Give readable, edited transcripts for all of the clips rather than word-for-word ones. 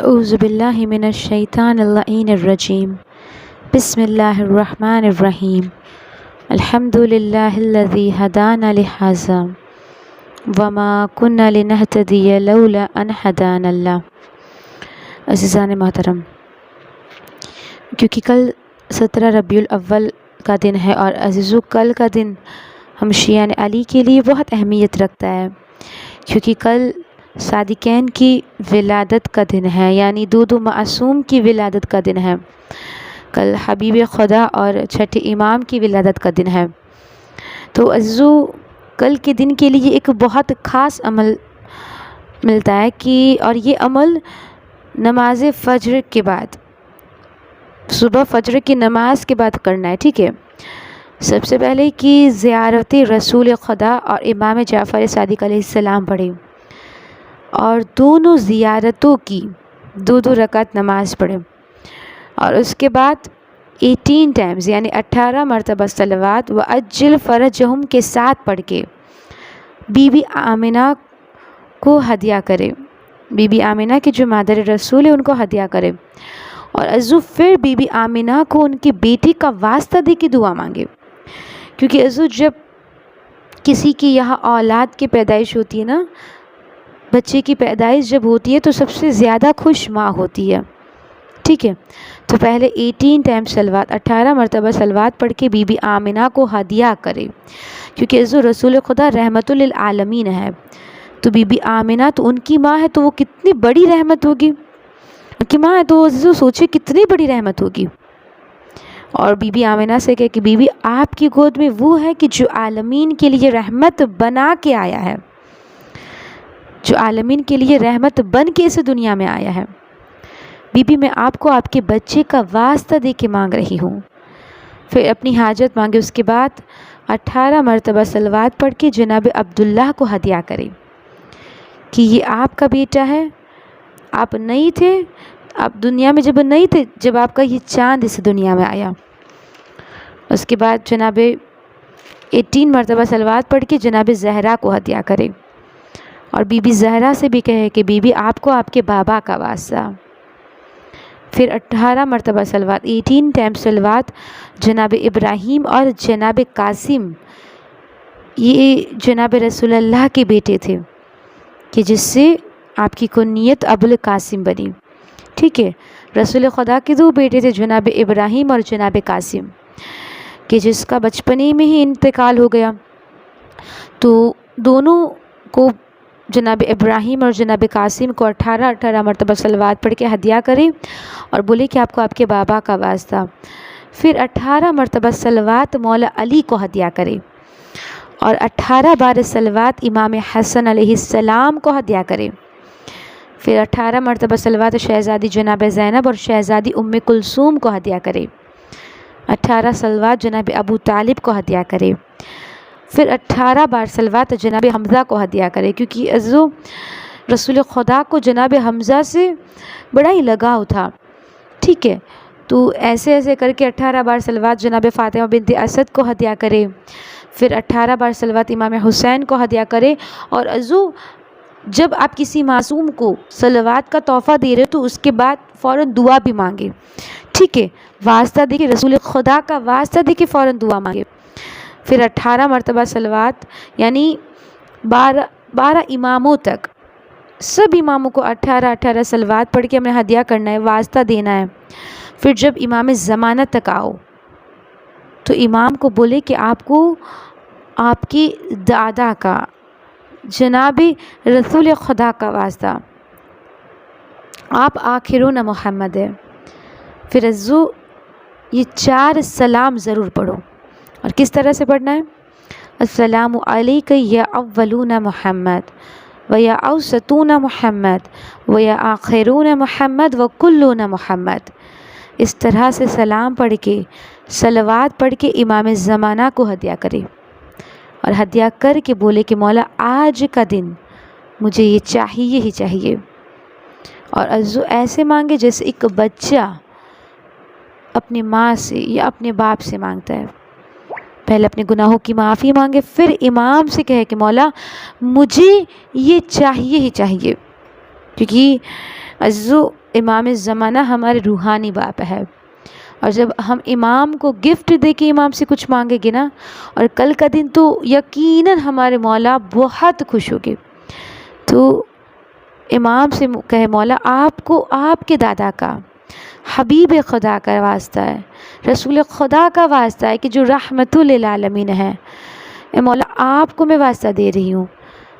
اعوذ باللہ من الشیطان اللعین الرجیم بسم اللہ الرحمن الرحیم الحمد للہ الذی ہدانا لہذا وما كنا لنہتدی لولا ان ہدانا اللہ۔ عزیزان محترم، کیونکہ کل 17 ربیع الاول کا دن ہے اور عزیزو کل کا دن ہم شیعان علی کے لیے بہت اہمیت رکھتا ہے، کیونکہ کل صادقین کی ولادت کا دن ہے، یعنی دو معصوم کی ولادت کا دن ہے۔ کل حبیب خدا اور چھٹے امام کی ولادت کا دن ہے۔ تو عزیزو کل کے دن کے لیے ایک بہت خاص عمل ملتا ہے اور یہ عمل نماز فجر کے بعد، صبح فجر کی نماز کے بعد کرنا ہے، ٹھیک ہے۔ سب سے پہلے کہ زیارت رسول خدا اور امام جعفر صادق علیہ السلام پڑھیں اور دونوں زیارتوں کی دو رکعت نماز پڑھیں، اور اس کے بعد 18 ٹائمز یعنی 18 مرتبہ صلوات و اجل فرجہم کے ساتھ پڑھ کے بی بی آمنہ کو ہدیہ کرے، بی بی آمنہ کی جو مادر رسول ہے ان کو ہدیہ کرے، اور عزو پھر بی بی آمنہ کو ان کی بیٹی کا واسطہ دے کے دعا مانگے، کیونکہ عزو جب کسی کی یہاں اولاد کی پیدائش ہوتی ہے نا، بچے کی پیدائش جب ہوتی ہے تو سب سے زیادہ خوش ماں ہوتی ہے، ٹھیک ہے۔ تو پہلے 18 ٹائم صلوات، 18 مرتبہ صلوات پڑھ کے بی بی آمنہ کو ہدیہ کرے، کیونکہ عزو رسول خدا رحمت للعالمین ہے، تو بی بی آمنہ تو ان کی ماں ہے، تو وہ کتنی بڑی رحمت ہوگی، ان کی ماں ہے تو عزو سوچے کتنی بڑی رحمت ہوگی۔ اور بی بی آمنہ سے کہے کہ بی بی آپ کی گود میں وہ ہے کہ جو عالمین کے لیے رحمت بنا کے آیا ہے، جو عالمین کے لیے رحمت بن کے اس دنیا میں آیا ہے۔ بی بی میں آپ کو آپ کے بچے کا واسطہ دے کے مانگ رہی ہوں، پھر اپنی حاجت مانگے، اس کے بعد 18 مرتبہ صلوات پڑھ کے جناب عبداللہ کو ہدیہ کرے کہ یہ آپ کا بیٹا ہے، آپ نہیں تھے، آپ دنیا میں جب نہیں تھے، جب آپ کا یہ چاند اس دنیا میں آیا۔ اس کے بعد جناب 18 مرتبہ صلوات پڑھ کے جناب زہرا کو ہدیہ کرے، اور بی بی زہرا سے بھی کہے کہ بی بی آپ کو آپ کے بابا کا واسطہ۔ پھر 18 مرتبہ صلوات، 18 ٹائم صلوات جناب ابراہیم اور جناب قاسم، یہ جناب رسول اللہ کے بیٹے تھے کہ جس سے آپ کی کنیت ابو القاسم بنی، ٹھیک ہے۔ رسول خدا کے دو بیٹے تھے، جناب ابراہیم اور جناب قاسم، کہ جس کا بچپنے میں ہی انتقال ہو گیا، تو دونوں کو جناب ابراہیم اور جناب قاسم کو 18 مرتبہ صلوات پڑھ کے ہدیہ کرے اور بولے کہ آپ کو آپ کے بابا کا واسطہ۔ پھر 18 مرتبہ صلوات مولا علی کو ہدیہ کرے، اور 18 بار صلوات امام حسن علیہ السلام کو ہدیہ کرے۔ پھر 18 مرتبہ صلوات شہزادی جناب زینب اور شہزادی ام کلثوم کو ہدیہ کرے، 18 صلوات جناب ابو طالب کو ہدیہ کرے، پھر 18 بار صلوات جناب حمزہ کو ہدیہ کرے، کیونکہ عزو رسول خدا کو جناب حمزہ سے بڑا ہی لگاؤ تھا، ٹھیک ہے۔ تو ایسے کر کے 18 بار صلوات جناب فاطمہ بنت اسد کو ہدیہ کرے، پھر 18 بار صلوات امام حسین کو ہدیہ کرے، اور عزو جب آپ کسی معصوم کو صلوات کا تحفہ دے رہے تو اس کے بعد فوراً دعا بھی مانگے، ٹھیک ہے، واسطہ دے کے رسول خدا کا واسطہ دے کے فوراً دعا مانگے۔ پھر 18 مرتبہ صلوات یعنی 12 اماموں تک، سب اماموں کو 18 صلوات پڑھ کے ہمیں ہدیہ کرنا ہے، واسطہ دینا ہے۔ پھر جب امام زمانہ تک آؤ تو امام کو بولے کہ آپ کو آپ کی دادا کا، جناب رسول خدا کا واسطہ، آپ آخرون محمد ہے۔ پھر عزو یہ 4 سلام ضرور پڑھو، اور کس طرح سے پڑھنا ہے؟ السلام علیک یا اولون محمد و یا اوسطون محمد و یا آخرون محمد و کلون محمد، اس طرح سے سلام پڑھ کے صلوات پڑھ کے امام زمانہ کو ہدیہ کرے، اور ہدیہ کر کے بولے کہ مولا آج کا دن مجھے یہ چاہیے ہی چاہیے، اور عزو ایسے مانگے جیسے ایک بچہ اپنی ماں سے یا اپنے باپ سے مانگتا ہے، پہلے اپنے گناہوں کی معافی مانگے، پھر امام سے کہے کہ مولا مجھے یہ چاہیے ہی چاہیے، کیونکہ عزو امام زمانہ ہمارے روحانی باپ ہے، اور جب ہم امام کو گفٹ دے کے امام سے کچھ مانگیں گے نا، اور کل کا دن تو یقیناً ہمارے مولا بہت خوش ہوگے۔ تو امام سے کہے مولا آپ کو آپ کے دادا کا، حبیب خدا کا واسطہ ہے، رسول خدا کا واسطہ ہے کہ جو رحمت للعالمین ہے، اے مولا آپ کو میں واسطہ دے رہی ہوں،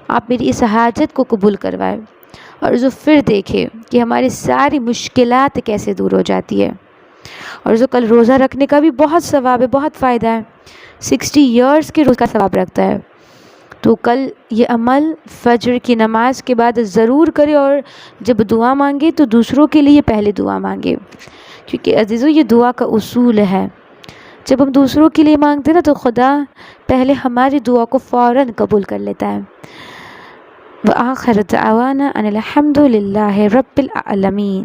آپ میری اس حاجت کو قبول کروائے۔ اور جو پھر دیکھے کہ ہماری ساری مشکلات کیسے دور ہو جاتی ہے۔ اور جو کل روزہ رکھنے کا بھی بہت ثواب ہے، بہت فائدہ ہے، 60 ایئرس کے روزہ کا ثواب رکھتا ہے۔ تو کل یہ عمل فجر کی نماز کے بعد ضرور کرے، اور جب دعا مانگے تو دوسروں کے لیے پہلے دعا مانگے، کیونکہ عزیزو یہ دعا کا اصول ہے، جب ہم دوسروں کے لیے مانگتے ہیں نا تو خدا پہلے ہماری دعا کو فوراً قبول کر لیتا ہے۔ وآخر دعوانا ان الحمد للہ رب العالمین۔